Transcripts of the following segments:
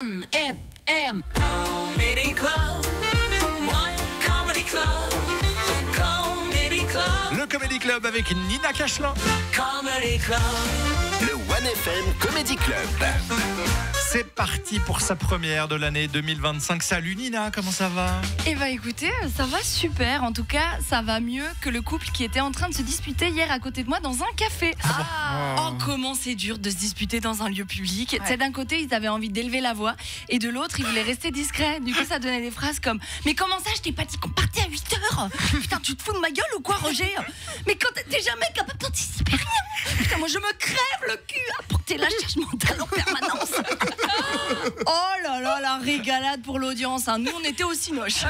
FM Comedy Club, One Comedy Club, Comedy Club. Le Comedy Club avec Nina Cachelin. Comedy Club. Le One FM Comedy Club. C'est parti pour sa première de l'année 2025. Salut Nina, comment ça va? Eh bah écoutez, ça va super. En tout cas, ça va mieux que le couple qui était en train de se disputer hier à côté de moi dans un café. Oh, comment c'est dur de se disputer dans un lieu public. Tu sais, d'un côté, ils avaient envie d'élever la voix et de l'autre, ils voulaient rester discrets. Du coup, ça donnait des phrases comme « Mais comment ça, je t'ai pas dit qu'on partait à 8h? Putain, tu te fous de ma gueule ou quoi, Roger? Mais quand t'es jamais capable d'anticiper rien. Putain, moi, je me crève le cul à porter la charge mentale en permanence. » Oh là là, la régalade pour l'audience, hein. Nous on était aussi moches.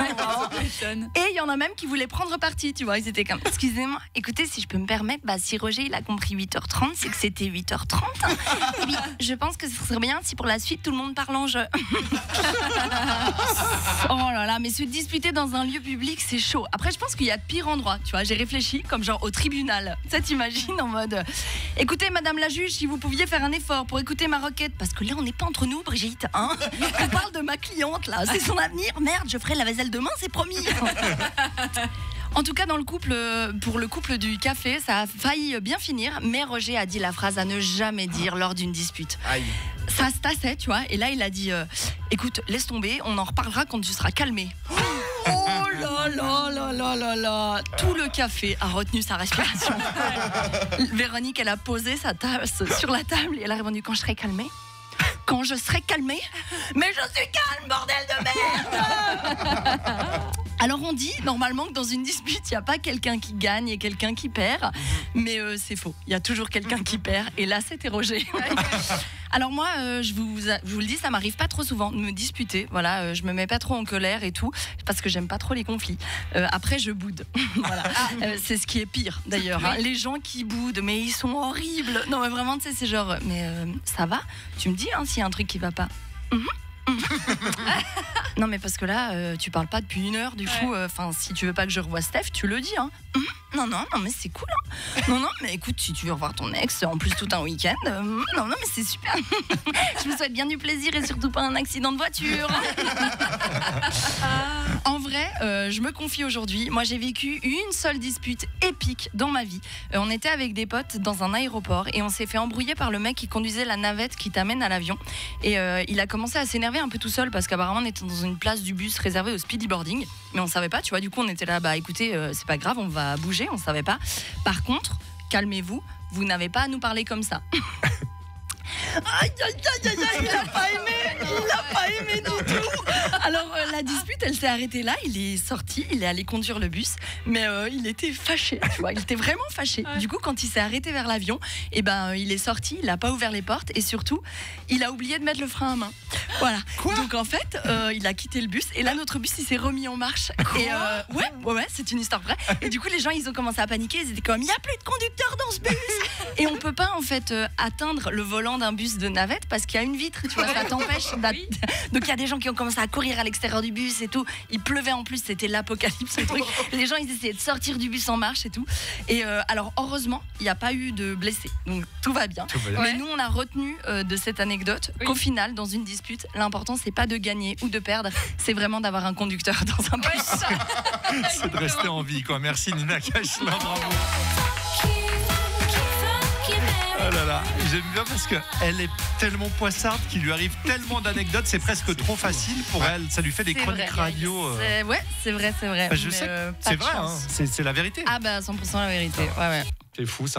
Et il y en a même qui voulaient prendre parti, tu vois. Ils étaient comme, excusez-moi, écoutez, si je peux me permettre, si Roger il a compris 8h30, c'est que c'était 8h30. Et puis, je pense que ce serait bien si pour la suite tout le monde parle en jeu. Oh là là, mais se disputer dans un lieu public, c'est chaud. Après, je pense qu'il y a de pires endroits, tu vois. J'ai réfléchi comme genre au tribunal. Ça t'imagines en mode, écoutez madame la juge, si vous pouviez faire un effort pour écouter ma requête, parce que là on n'est pas entre nous, Brigitte, hein. On parle de ma cliente là, c'est son avenir. Merde, je ferai la vaisselle demain, c'est promis. En tout cas, dans le couple, pour le couple du café, ça a failli bien finir, mais Roger a dit la phrase à ne jamais dire lors d'une dispute. Aïe. Ça se tassait, tu vois, et là il a dit écoute, laisse tomber, on en reparlera quand tu seras calmé. Oh là là là là là là. Tout le café a retenu sa respiration. Véronique, elle a posé sa tasse sur la table et elle a répondu quand je serai calmée. Quand je serai calmée. Mais je suis calme, bordel de merde. Alors on dit normalement que dans une dispute, il n'y a pas quelqu'un qui gagne et quelqu'un qui perd. Mais c'est faux, il y a toujours quelqu'un qui perd. Et là, c'était Roger. Alors moi, je vous le dis, ça m'arrive pas trop souvent de me disputer. Voilà, je me mets pas trop en colère et tout, parce que j'aime pas trop les conflits. Après, je boude. Voilà. C'est ce qui est pire d'ailleurs. Hein. Les gens qui boudent, mais ils sont horribles. Non mais vraiment, tu sais, c'est genre, mais ça va? Tu me dis hein, s'il y a un truc qui va pas. Non mais parce que là tu parles pas depuis 1 heure du coup si tu veux pas que je revoie Steph tu le dis hein. Non mais c'est cool hein. Non mais écoute si tu veux revoir ton ex en plus tout un week-end non mais c'est super. Je me souhaite bien du plaisir et surtout pas un accident de voiture. En vrai je me confie aujourd'hui. Moi j'ai vécu une seule dispute épique dans ma vie. On était avec des potes dans un aéroport et on s'est fait embrouiller par le mec qui conduisait la navette qui t'amène à l'avion et il a commencé à s'énerver un peu tout seul parce qu'apparemment on était dans une place du bus réservée au speedyboarding mais on savait pas, tu vois, du coup on était là, écoutez c'est pas grave, on va bouger, on savait pas. Par contre, calmez-vous, vous n'avez pas à nous parler comme ça. Aïe, il a pas aimé du tout. Alors la dispute elle s'est arrêtée là, il est sorti, il est allé conduire le bus, mais il était fâché, tu vois, il était vraiment fâché. Du coup quand il s'est arrêté vers l'avion, il est sorti, il a pas ouvert les portes et surtout il a oublié de mettre le frein à main. Voilà. Quoi? Donc en fait il a quitté le bus et là notre bus il s'est remis en marche. Et ouais, c'est une histoire vraie. Et du coup les gens ils ont commencé à paniquer, ils étaient comme il y a plus de conducteur dans ce bus. Et on peut pas en fait atteindre le volant d'un bus de navette parce qu'il y a une vitre, tu vois, ça t'empêche. Donc il y a des gens qui ont commencé à courir à l'extérieur du bus et tout. Il pleuvait en plus, c'était l'apocalypse ce truc. Les gens ils essayaient de sortir du bus en marche et tout. Et alors heureusement il n'y a pas eu de blessés, donc tout va bien. Mais nous on a retenu de cette anecdote qu'au final dans une dispute l'important c'est pas de gagner ou de perdre, c'est vraiment d'avoir un conducteur dans un bus. C'est de rester en vie quoi. Merci Nina Cachelin, bravo. Oh là là, j'aime bien parce qu'elle est tellement poissarde qu'il lui arrive tellement d'anecdotes, c'est presque trop facile pour elle. Ça lui fait des chroniques radio. Ouais, c'est vrai. Je sais, c'est vrai, hein, c'est la vérité. Ah 100% la vérité. Ouais. C'est fou ça.